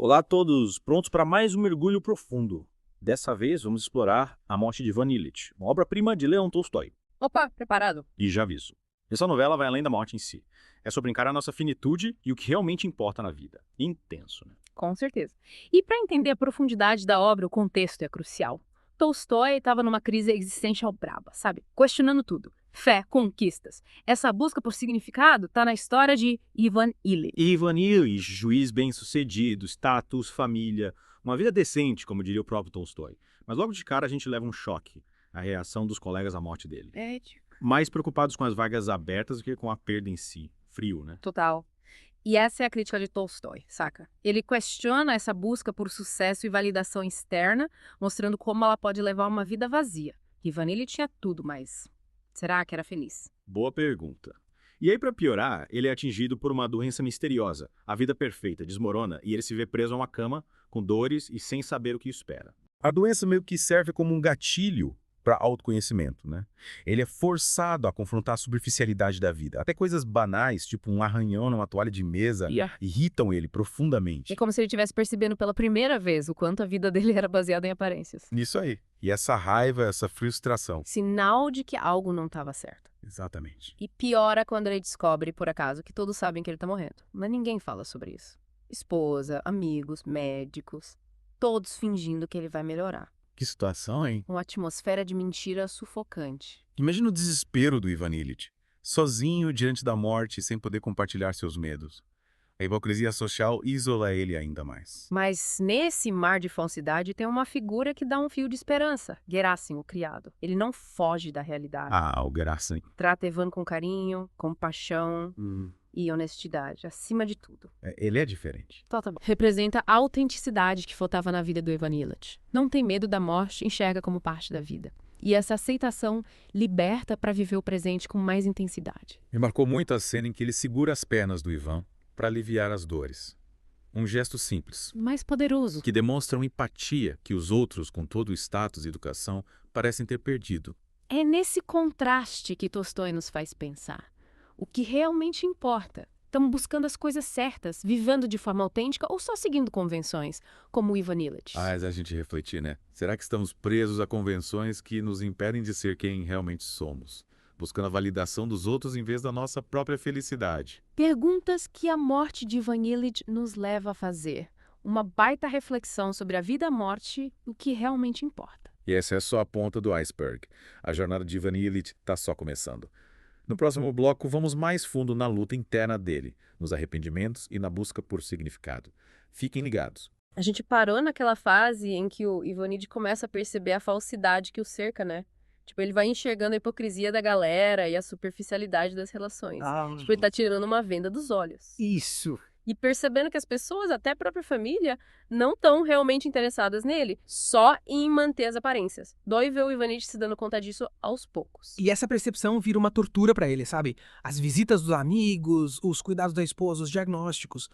Olá a todos, prontos para mais um mergulho profundo. Dessa vez vamos explorar A Morte de Ivan Ilitch, uma obra-prima de Leão Tolstói. Opa, preparado? E já aviso, essa novela vai além da morte em si. É sobre encarar nossa finitude e o que realmente importa na vida. Intenso, né? Com certeza. E para entender a profundidade da obra, o contexto é crucial. Tolstói estava numa crise existencial braba, sabe? Questionando tudo. Fé, conquistas. Essa busca por significado está na história de Ivan Ilitch. Ivan Ilitch, juiz bem-sucedido, status, família, uma vida decente, como diria o próprio Tolstói. Mas logo de cara a gente leva um choque, a reação dos colegas à morte dele. Mais preocupados com as vagas abertas do que com a perda em si. Frio, né? Total. E essa é a crítica de Tolstói, saca? Ele questiona essa busca por sucesso e validação externa, mostrando como ela pode levar uma vida vazia. Ivan Ilitch tinha tudo, mas será que era feliz? Boa pergunta. E aí, para piorar, ele é atingido por uma doença misteriosa. A vida perfeita desmorona e ele se vê preso a uma cama, com dores e sem saber o que espera. A doença meio que serve como um gatilho para autoconhecimento, né? Ele é forçado a confrontar a superficialidade da vida. Até coisas banais, tipo um arranhão numa toalha de mesa, irritam ele profundamente. É como se ele estivesse percebendo pela primeira vez o quanto a vida dele era baseada em aparências. Nisso aí. E essa raiva, essa frustração. Sinal de que algo não estava certo. Exatamente. E piora quando ele descobre, por acaso, que todos sabem que ele tá morrendo. Mas ninguém fala sobre isso. Esposa, amigos, médicos, todos fingindo que ele vai melhorar. Que situação, hein? Uma atmosfera de mentira sufocante. Imagina o desespero do Ivan Ilitch, sozinho diante da morte sem poder compartilhar seus medos. A hipocrisia social isola ele ainda mais. Mas nesse mar de falsidade tem uma figura que dá um fio de esperança. Gerasim, o criado. Ele não foge da realidade. Ah, o Gerasim. Trata Ivan com carinho, compaixão e honestidade, acima de tudo. Ele é diferente. Totalmente. Representa a autenticidade que faltava na vida do Ivan Ilitch. Não tem medo da morte, enxerga como parte da vida. E essa aceitação liberta para viver o presente com mais intensidade. Me marcou muito a cena em que ele segura as pernas do Ivan para aliviar as dores. Um gesto simples, Mais poderoso. que demonstra uma empatia que os outros, com todo o status e educação, parecem ter perdido. É nesse contraste que Tolstói nos faz pensar. O que realmente importa? Estamos buscando as coisas certas, vivendo de forma autêntica ou só seguindo convenções, como o Ivan Ilitch? Faz a gente refletir, né? Será que estamos presos a convenções que nos impedem de ser quem realmente somos? Buscando a validação dos outros em vez da nossa própria felicidade. Perguntas que a morte de Ivan Ilitch nos leva a fazer. Uma baita reflexão sobre a vida e a morte, o que realmente importa. E essa é só a ponta do iceberg. A jornada de Ivan Ilitch está só começando. No próximo bloco, vamos mais fundo na luta interna dele, nos arrependimentos e na busca por significado. Fiquem ligados. A gente parou naquela fase em que o Ivan Ilitch começa a perceber a falsidade que o cerca, né? Tipo, ele vai enxergando a hipocrisia da galera e a superficialidade das relações. Tipo, ele tá tirando uma venda dos olhos. Isso. E percebendo que as pessoas, até a própria família, não estão realmente interessadas nele, só em manter as aparências. Dói ver o Ivan Ilitch se dando conta disso aos poucos. E essa percepção vira uma tortura pra ele, sabe? As visitas dos amigos, os cuidados da esposa, os diagnósticos.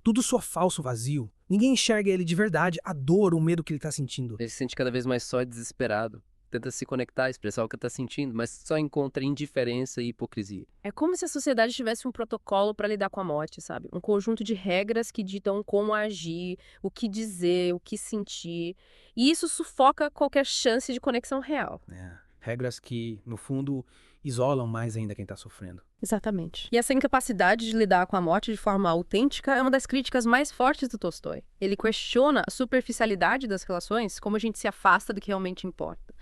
Tudo soa falso, vazio. Ninguém enxerga ele de verdade, a dor, o medo que ele tá sentindo. Ele se sente cada vez mais só e desesperado. Tenta se conectar, expressar o que está sentindo, mas só encontra indiferença e hipocrisia. É como se a sociedade tivesse um protocolo para lidar com a morte, sabe? Um conjunto de regras que ditam como agir, o que dizer, o que sentir. E isso sufoca qualquer chance de conexão real. Regras que, no fundo, isolam mais ainda quem tá sofrendo. Exatamente. E essa incapacidade de lidar com a morte de forma autêntica é uma das críticas mais fortes do Tolstói. Ele questiona a superficialidade das relações, como a gente se afasta do que realmente importa.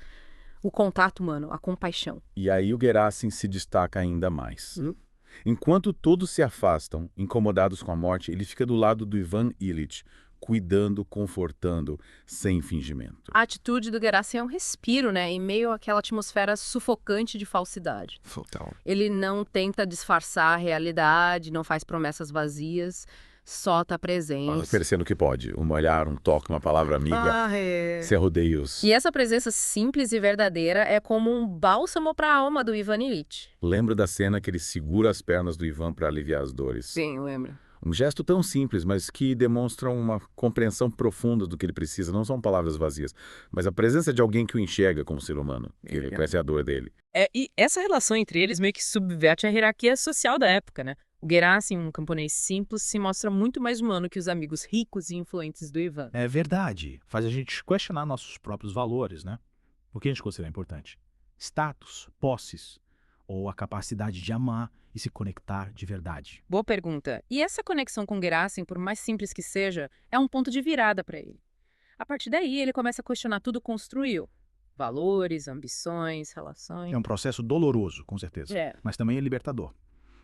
O contato humano, a compaixão. E aí o Gerasim se destaca ainda mais. Enquanto todos se afastam, incomodados com a morte, ele fica do lado do Ivan Ilitch, cuidando, confortando, sem fingimento. A atitude do Gerasim é um respiro, né? Em meio àquela atmosfera sufocante de falsidade. Total. Ele não tenta disfarçar a realidade, não faz promessas vazias, só tá presente. Oferecendo o que pode. Um olhar, um toque, uma palavra amiga. Sem rodeios. E essa presença simples e verdadeira é como um bálsamo para a alma do Ivan Ilitch. Lembra da cena que ele segura as pernas do Ivan para aliviar as dores? Sim, lembro. Um gesto tão simples, mas que demonstra uma compreensão profunda do que ele precisa. Não são palavras vazias, mas a presença de alguém que o enxerga como ser humano, que reconhece a dor dele. E essa relação entre eles meio que subverte a hierarquia social da época, né? O Gerasim, um camponês simples, se mostra muito mais humano que os amigos ricos e influentes do Ivan. É verdade. Faz a gente questionar nossos próprios valores, né? O que a gente considera importante? Status, posses, ou a capacidade de amar e se conectar de verdade. Boa pergunta. E essa conexão com Gerasim, por mais simples que seja, é um ponto de virada para ele. A partir daí, ele começa a questionar tudo que construiu. Valores, ambições, relações. É um processo doloroso, com certeza, mas também é libertador.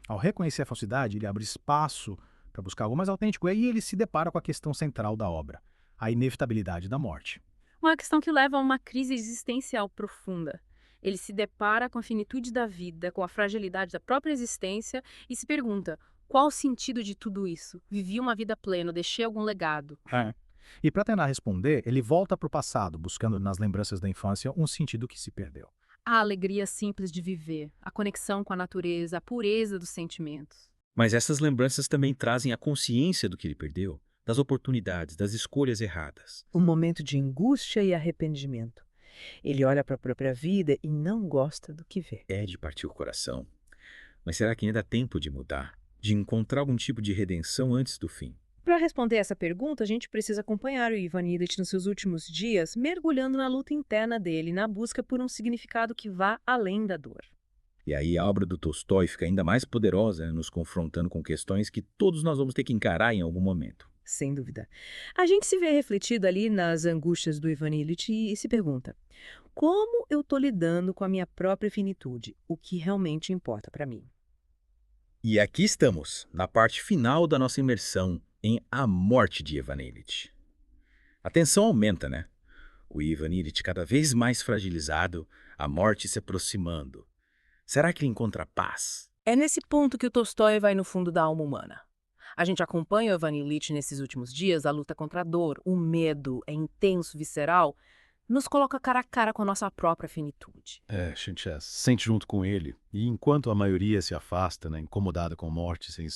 Ao reconhecer a falsidade, ele abre espaço para buscar algo mais autêntico, e aí ele se depara com a questão central da obra, a inevitabilidade da morte. Uma questão que leva a uma crise existencial profunda. Ele se depara com a finitude da vida, com a fragilidade da própria existência e se pergunta: qual o sentido de tudo isso? Vivi uma vida plena, deixei algum legado. E para tentar responder, ele volta para o passado, buscando nas lembranças da infância um sentido que se perdeu. A alegria simples de viver, a conexão com a natureza, a pureza dos sentimentos. Mas essas lembranças também trazem a consciência do que ele perdeu, das oportunidades, das escolhas erradas. Um momento de angústia e arrependimento. Ele olha para a própria vida e não gosta do que vê. É de partir o coração. Mas será que ainda dá tempo de mudar? De encontrar algum tipo de redenção antes do fim? Para responder essa pergunta, a gente precisa acompanhar o Ivan Illich nos seus últimos dias, mergulhando na luta interna dele, na busca por um significado que vá além da dor. E aí a obra do Tolstói fica ainda mais poderosa, nos confrontando com questões que todos nós vamos ter que encarar em algum momento. Sem dúvida. A gente se vê refletido ali nas angústias do Ivan Illich e se pergunta: como eu estou lidando com a minha própria finitude? O que realmente importa para mim? E aqui estamos, na parte final da nossa imersão em A Morte de Ivan Illich. A tensão aumenta, né? O Ivan Illich cada vez mais fragilizado, a morte se aproximando. Será que ele encontra paz? É nesse ponto que o Tolstói vai no fundo da alma humana. A gente acompanha o Ivan Illich nesses últimos dias, a luta contra a dor, o medo é intenso, visceral, nos coloca cara a cara com a nossa própria finitude. A gente sente junto com ele. E enquanto a maioria se afasta, né, incomodada com a morte, sem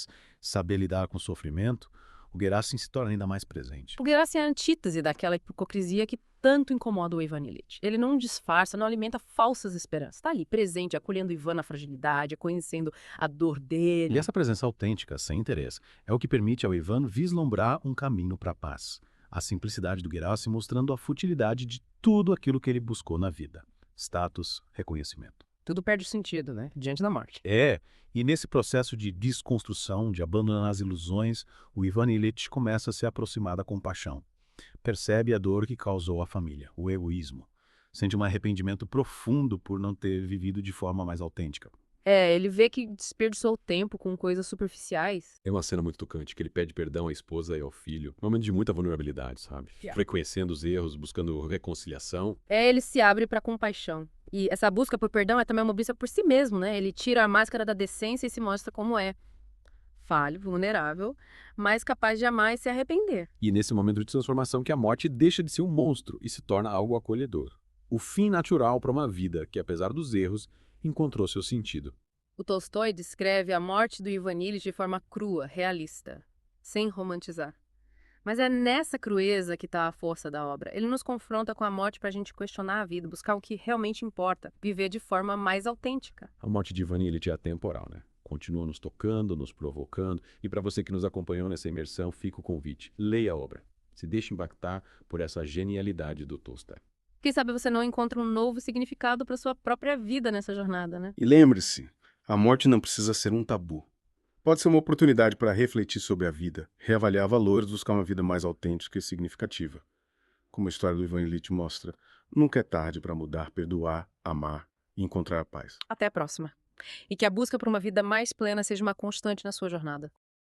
saber lidar com o sofrimento, o Gerasim se torna ainda mais presente. O Gerasim é a antítese daquela hipocrisia que tanto incomoda o Ivan Illich. Ele não disfarça, não alimenta falsas esperanças. Está ali, presente, acolhendo o Ivan na fragilidade, conhecendo a dor dele. E essa presença autêntica, sem interesse, é o que permite ao Ivan vislumbrar um caminho para a paz. A simplicidade do Gerasim mostrando a futilidade de tudo aquilo que ele buscou na vida. Status, reconhecimento. Tudo perde sentido, né? Diante da morte. E nesse processo de desconstrução, de abandonar as ilusões, o Ivan Illich começa a se aproximar da compaixão. Percebe a dor que causou à família, o egoísmo. Sente um arrependimento profundo por não ter vivido de forma mais autêntica. Ele vê que desperdiçou o tempo com coisas superficiais. É uma cena muito tocante, que ele pede perdão à esposa e ao filho. Um momento de muita vulnerabilidade, sabe? Reconhecendo os erros, buscando reconciliação. Ele se abre para compaixão. E essa busca por perdão é também uma busca por si mesmo, né? Ele tira a máscara da decência e se mostra como é. Falho, vulnerável, mas capaz de amar e se arrepender. E nesse momento de transformação que a morte deixa de ser um monstro e se torna algo acolhedor. O fim natural para uma vida que, apesar dos erros, encontrou seu sentido. O Tolstói descreve a morte do Ivan Illich de forma crua, realista, sem romantizar. Mas é nessa crueza que está a força da obra. Ele nos confronta com a morte para a gente questionar a vida, buscar o que realmente importa, viver de forma mais autêntica. A morte de Ivan Illich é atemporal, né? Continua nos tocando, nos provocando. E para você que nos acompanhou nessa imersão, fica o convite. Leia a obra. Se deixe impactar por essa genialidade do Tolstói. Quem sabe você não encontra um novo significado para sua própria vida nessa jornada, né? E lembre-se, a morte não precisa ser um tabu. Pode ser uma oportunidade para refletir sobre a vida, reavaliar valores, buscar uma vida mais autêntica e significativa. Como a história do Ivan Illich mostra, nunca é tarde para mudar, perdoar, amar e encontrar a paz. Até a próxima. E que a busca por uma vida mais plena seja uma constante na sua jornada.